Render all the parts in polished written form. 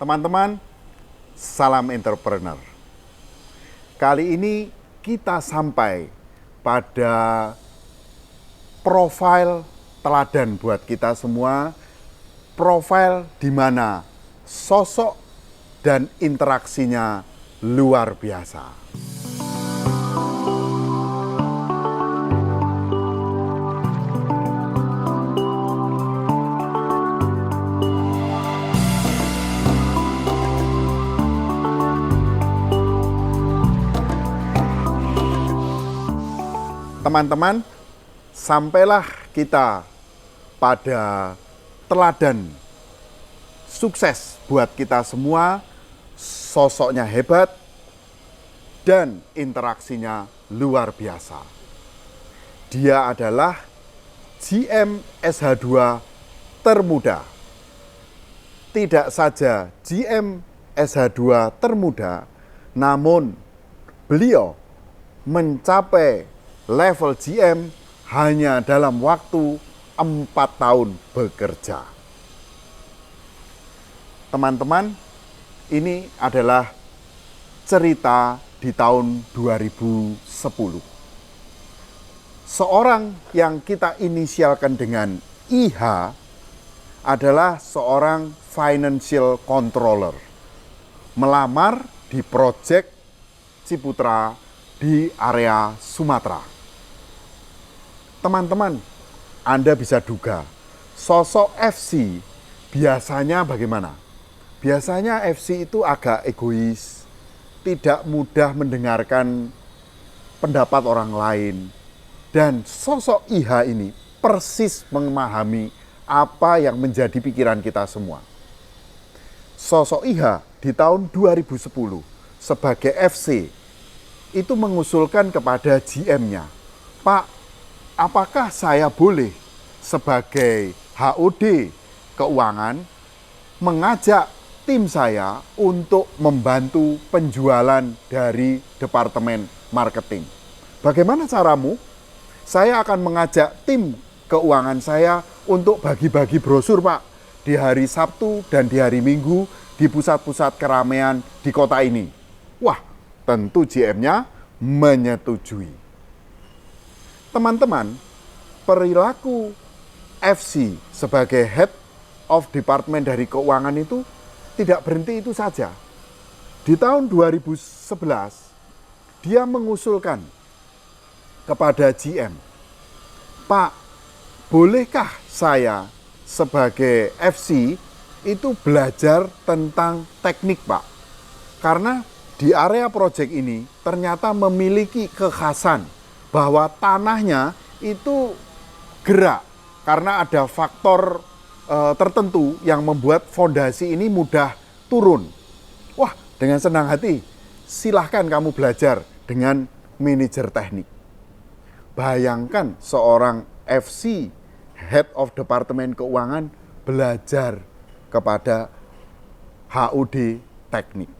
Teman-teman, salam entrepreneur. Kali ini kita sampai pada profil teladan buat kita semua, profil di mana sosok dan interaksinya luar biasa. Teman-teman, sampailah kita pada teladan sukses buat kita semua, sosoknya hebat dan interaksinya luar biasa. Dia adalah GM SH2 termuda. Tidak saja GM SH2 termuda, namun beliau mencapai level GM hanya dalam waktu 4 tahun bekerja. Teman-teman, ini adalah cerita di tahun 2010. Seorang yang kita inisialkan dengan IH adalah seorang financial controller. Melamar di proyek Ciputra di area Sumatera. Teman-teman, Anda bisa duga, sosok FC biasanya bagaimana? Biasanya FC itu agak egois, tidak mudah mendengarkan pendapat orang lain. Dan sosok IH ini persis memahami apa yang menjadi pikiran kita semua. Sosok IH di tahun 2010 sebagai FC itu mengusulkan kepada GM-nya, Pak, apakah saya boleh sebagai HOD keuangan mengajak tim saya untuk membantu penjualan dari departemen marketing? Bagaimana caramu? Saya akan mengajak tim keuangan saya untuk bagi-bagi brosur, Pak, di hari Sabtu dan di hari Minggu di pusat-pusat keramaian di kota ini. Wah, tentu GM-nya menyetujui. Teman-teman, perilaku FC sebagai head of department dari keuangan itu tidak berhenti itu saja. Di tahun 2011, dia mengusulkan kepada GM, Pak, bolehkah saya sebagai FC itu belajar tentang teknik, Pak? Karena di area proyek ini ternyata memiliki kekhasan bahwa tanahnya itu gerak karena ada faktor tertentu yang membuat fondasi ini mudah turun. Wah, dengan senang hati, silahkan kamu belajar dengan manajer teknik. Bayangkan seorang FC, Head of Departemen Keuangan, belajar kepada HOD teknik.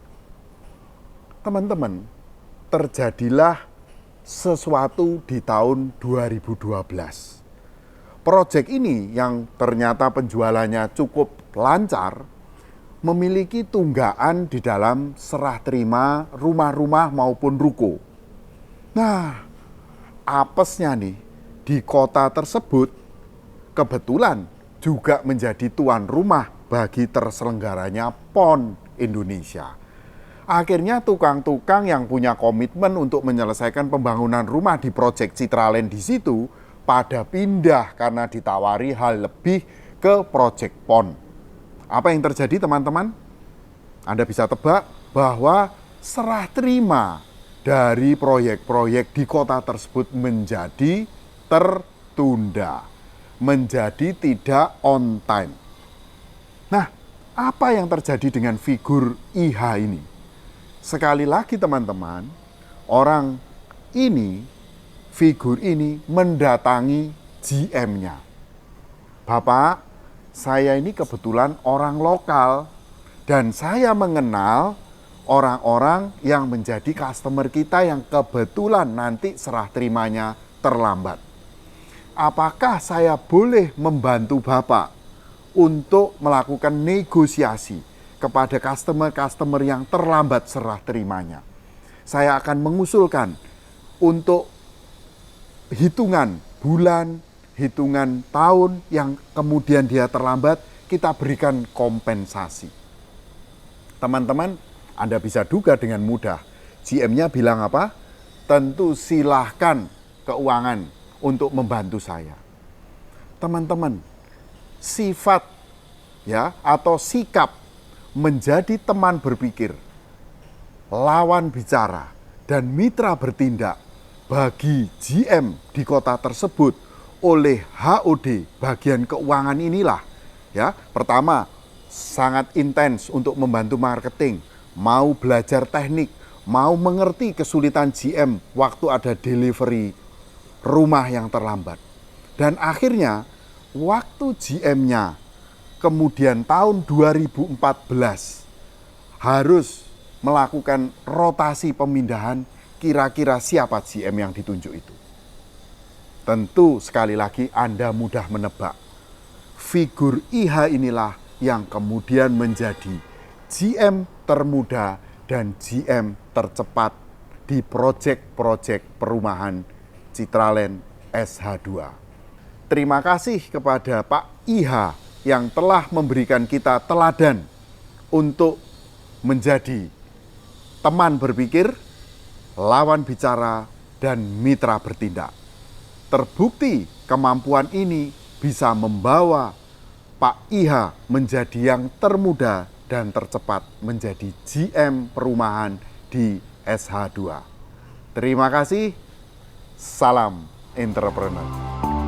Teman-teman, terjadilah sesuatu di tahun 2012. Proyek ini yang ternyata penjualannya cukup lancar, memiliki tunggaan di dalam serah terima rumah-rumah maupun ruko. Nah, apesnya nih, di kota tersebut kebetulan juga menjadi tuan rumah bagi terselenggaranya PON Indonesia. Akhirnya tukang-tukang yang punya komitmen untuk menyelesaikan pembangunan rumah di proyek Citraland di situ pada pindah karena ditawari hal lebih ke proyek PON. Apa yang terjadi, teman-teman? Anda bisa tebak bahwa serah terima dari proyek-proyek di kota tersebut menjadi tertunda, menjadi tidak on time. Nah, apa yang terjadi dengan figur IH ini? Sekali lagi teman-teman, orang ini, figur ini mendatangi GM-nya. Bapak, saya ini kebetulan orang lokal dan saya mengenal orang-orang yang menjadi customer kita yang kebetulan nanti serah terimanya terlambat. Apakah saya boleh membantu Bapak untuk melakukan negosiasi kepada customer-customer yang terlambat serah terimanya. Saya akan mengusulkan untuk hitungan bulan, hitungan tahun yang kemudian dia terlambat, kita berikan kompensasi. Teman-teman, Anda bisa duga dengan mudah. GM-nya bilang apa? Tentu silahkan keuangan untuk membantu saya. Teman-teman, sifat ya atau sikap menjadi teman berpikir, lawan bicara, dan mitra bertindak bagi GM di kota tersebut oleh HOD bagian keuangan inilah ya. Pertama, sangat intens untuk membantu marketing, mau belajar teknik, mau mengerti kesulitan GM waktu ada delivery rumah yang terlambat. Dan akhirnya waktu GM-nya kemudian tahun 2014 harus melakukan rotasi pemindahan, kira-kira siapa GM yang ditunjuk itu? Tentu sekali lagi Anda mudah menebak. Figur IH inilah yang kemudian menjadi GM termuda dan GM tercepat di proyek-proyek perumahan Citraland SH2. Terima kasih kepada Pak IH yang telah memberikan kita teladan untuk menjadi teman berpikir, lawan bicara, dan mitra bertindak. Terbukti kemampuan ini bisa membawa Pak IH menjadi yang termuda dan tercepat menjadi GM perumahan di SH2. Terima kasih, salam entrepreneur.